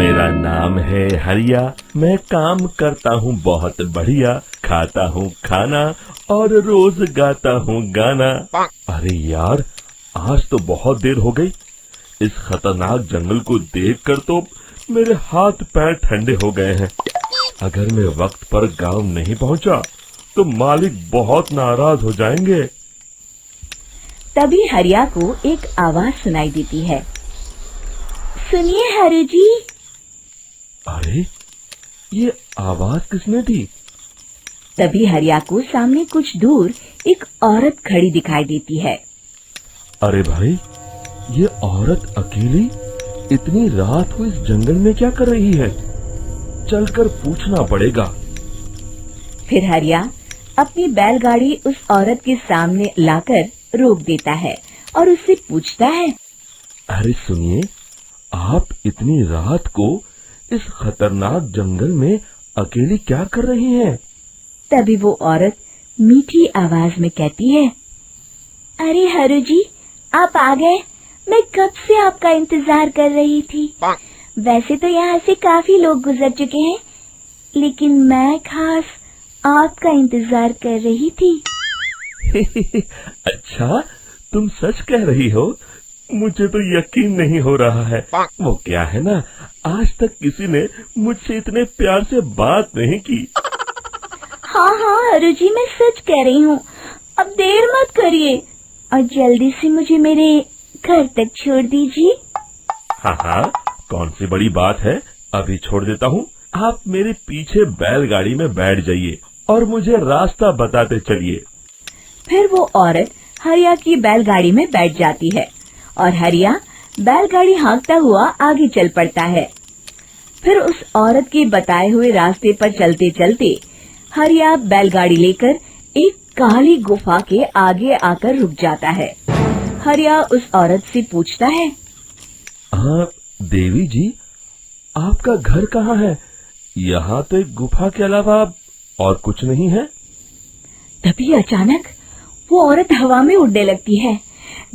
मेरा नाम है हरिया, मैं काम करता हूँ बहुत बढ़िया, खाता हूँ खाना और रोज गाता हूँ गाना। अरे यार, आज तो बहुत देर हो गई। इस खतरनाक जंगल को देखकर तो मेरे हाथ पैर ठंडे हो गए हैं। अगर मैं वक्त पर गांव नहीं पहुंचा तो मालिक बहुत नाराज हो जाएंगे। तभी हरिया को एक आवाज सुनाई देती है। सुनिए हरु जी। अरे, ये आवाज किसने दी? तभी हरिया को सामने कुछ दूर एक औरत खड़ी दिखाई देती है। अरे भाई, ये औरत अकेली इतनी रात को इस जंगल में क्या कर रही है? चलकर पूछना पड़ेगा। फिर हरिया अपनी बैलगाड़ी उस औरत के सामने लाकर रोक देता है और उससे पूछता है। अरे सुनिए, आप इतनी रात को इस खतरनाक जंगल में अकेली क्या कर रही हैं? तभी वो औरत मीठी आवाज में कहती है, अरे हरु जी, आप आ गए। मैं कब से आपका इंतजार कर रही थी। वैसे तो यहाँ से काफी लोग गुजर चुके हैं, लेकिन मैं खास आपका इंतजार कर रही थी। अच्छा, तुम सच कह रही हो? मुझे तो यकीन नहीं हो रहा है। वो क्या है ना, आज तक किसी ने मुझसे इतने प्यार से बात नहीं की। हाँ हाँ हरु जी, मैं सच कह रही हूँ। अब देर मत करिए और जल्दी से मुझे मेरे घर तक छोड़ दीजिए। हाँ हाँ, कौन सी बड़ी बात है, अभी छोड़ देता हूँ। आप मेरे पीछे बैलगाड़ी में बैठ जाइए और मुझे रास्ता बताते चलिए। फिर वो औरत हरिया की बैलगाड़ी में बैठ जाती है और हरिया बैलगाड़ी हाँकता हुआ आगे चल पड़ता है। फिर उस औरत के बताए हुए रास्ते पर चलते चलते हरिया बैलगाड़ी लेकर एक काली गुफा के आगे आकर रुक जाता है। हरिया उस औरत से पूछता है, हाँ देवी जी, आपका घर कहाँ है? यहाँ तो एक गुफा के अलावा और कुछ नहीं है। तभी अचानक वो औरत हवा में उड़ने लगती है।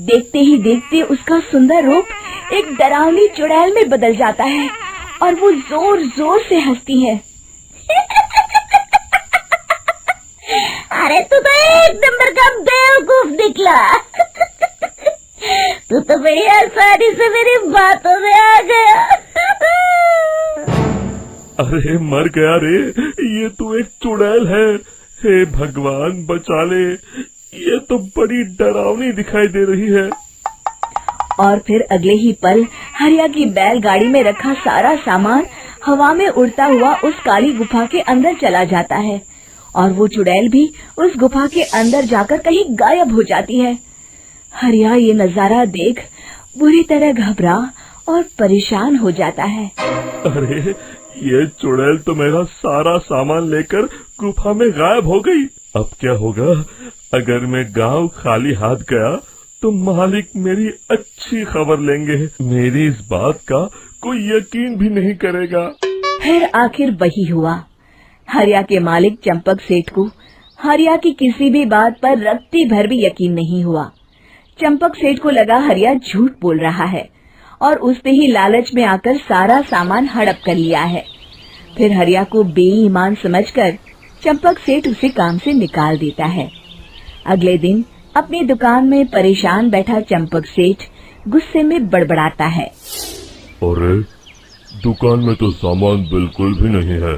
देखते ही देखते उसका सुंदर रूप एक डरावनी चुड़ैल में बदल जाता है और वो जोर जोर से हंसती है। अरे तू तो एक नंबर का बेवकूफ निकला। तू तो बड़ी आसानी से मेरी बातों में आ गया। अरे मर गया रे, ये तो एक चुड़ैल है। हे भगवान बचा ले, ये तो बड़ी डरावनी दिखाई दे रही है। और फिर अगले ही पल हरिया की बैलगाड़ी में रखा सारा सामान हवा में उड़ता हुआ उस काली गुफा के अंदर चला जाता है और वो चुड़ैल भी उस गुफा के अंदर जाकर कहीं गायब हो जाती है। हरिया ये नजारा देख बुरी तरह घबरा और परेशान हो जाता है। अरे, ये चुड़ैल तो मेरा सारा सामान लेकर गुफा में गायब हो गई। अब क्या होगा? अगर मैं गांव खाली हाथ गया तो मालिक मेरी अच्छी खबर लेंगे। मेरी इस बात का कोई यकीन भी नहीं करेगा। फिर आखिर वही हुआ। हरिया के मालिक चंपक सेठ को हरिया की किसी भी बात पर रत्ती भर भी यकीन नहीं हुआ। चंपक सेठ को लगा हरिया झूठ बोल रहा है और उसने ही लालच में आकर सारा सामान हड़प कर लिया है। फिर हरिया को बेईमान समझकर चंपक सेठ उसे काम से निकाल देता है। अगले दिन अपनी दुकान में परेशान बैठा चंपक सेठ गुस्से में बड़बड़ाता है। अरे, दुकान में तो सामान बिल्कुल भी नहीं है।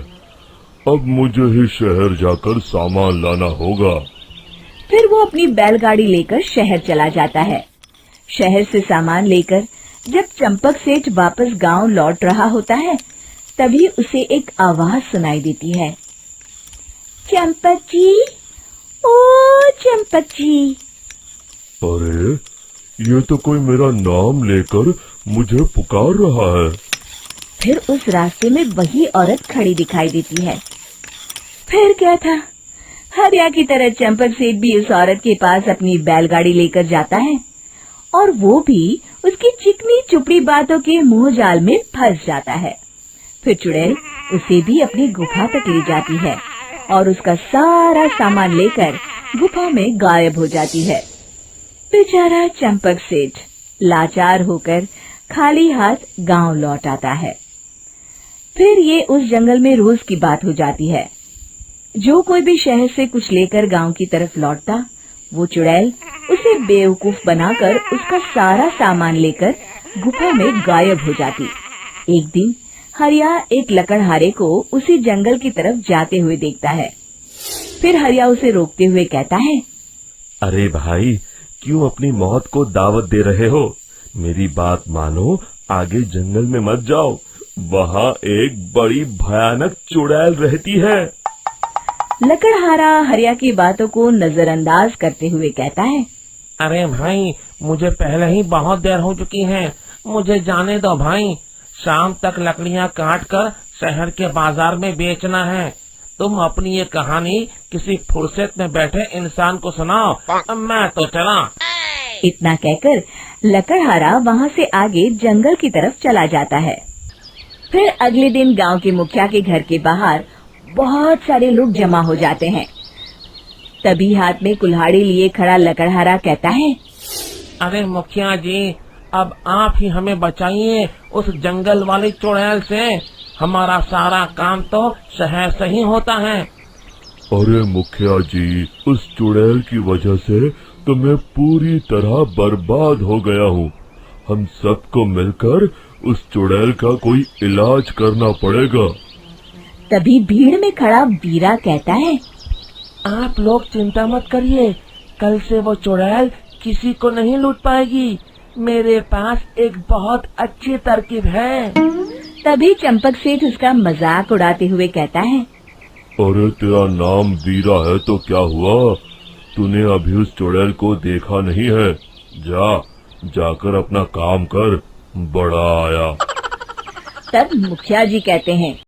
अब मुझे ही शहर जाकर सामान लाना होगा। फिर वो अपनी बैलगाड़ी लेकर शहर चला जाता है। शहर से सामान लेकर जब चंपक सेठ वापस गांव लौट रहा होता है, तभी उसे एक आवाज सुनाई देती है। चंपक जी, ओ चंपक जी। अरे, ये तो कोई मेरा नाम लेकर मुझे पुकार रहा है। फिर उस रास्ते में वही औरत खड़ी दिखाई देती है। फिर क्या था, हरिया की तरह चंपक सेठ भी उस औरत के पास अपनी बैलगाड़ी लेकर जाता है और वो भी उसकी चिकनी चुपड़ी बातों के मुंह जाल में फंस जाता है। फिर चुड़ैल उसे भी अपनी गुफा तक ले जाती है और उसका सारा सामान लेकर गुफा में गायब हो जाती है। बेचारा चंपक सेठ लाचार होकर खाली हाथ गांव लौट आता है। फिर ये उस जंगल में रोज की बात हो जाती है। जो कोई भी शहर से कुछ लेकर गांव की तरफ लौटता, वो चुड़ैल उसे बेवकूफ बनाकर उसका सारा सामान लेकर गुफा में गायब हो जाती। एक दिन हरिया एक लकड़हारे को उसी जंगल की तरफ जाते हुए देखता है। फिर हरिया उसे रोकते हुए कहता है, अरे भाई, क्यों अपनी मौत को दावत दे रहे हो? मेरी बात मानो, आगे जंगल में मत जाओ, वहाँ एक बड़ी भयानक चुड़ैल रहती है। लकड़हारा हरिया की बातों को नजरअंदाज करते हुए कहता है, अरे भाई, मुझे पहले ही बहुत देर हो चुकी है, मुझे जाने दो भाई। शाम तक लकड़ियाँ काट कर शहर के बाजार में बेचना है। तुम अपनी ये कहानी किसी फुर्सत में बैठे इंसान को सुनाओ, मैं तो चला। इतना कहकर लकड़हारा वहाँ से आगे जंगल की तरफ चला जाता है। फिर अगले दिन गांव के मुखिया के घर के बाहर बहुत सारे लोग जमा हो जाते हैं। तभी हाथ में कुल्हाड़ी लिए खड़ा लकड़हारा कहता है, अरे मुखिया जी, अब आप ही हमें बचाइए उस जंगल वाली चुड़ैल से। हमारा सारा काम तो शहर से ही होता है। अरे मुखिया जी, उस चुड़ैल की वजह से तो मैं पूरी तरह बर्बाद हो गया हूँ। हम सबको मिलकर उस चुड़ैल का कोई इलाज करना पड़ेगा। तभी भीड़ में खड़ा वीरा कहता है, आप लोग चिंता मत करिए, कल से वो चुड़ैल किसी को नहीं लूट पाएगी। मेरे पास एक बहुत अच्छी तरकीब है। तभी चंपक सेठ उसका मजाक उड़ाते हुए कहता है, अरे तेरा नाम वीरा है तो क्या हुआ? तूने अभी उस चुड़ैल को देखा नहीं है? जाकर अपना काम कर, बड़ा आया। तब मुखिया जी कहते हैं,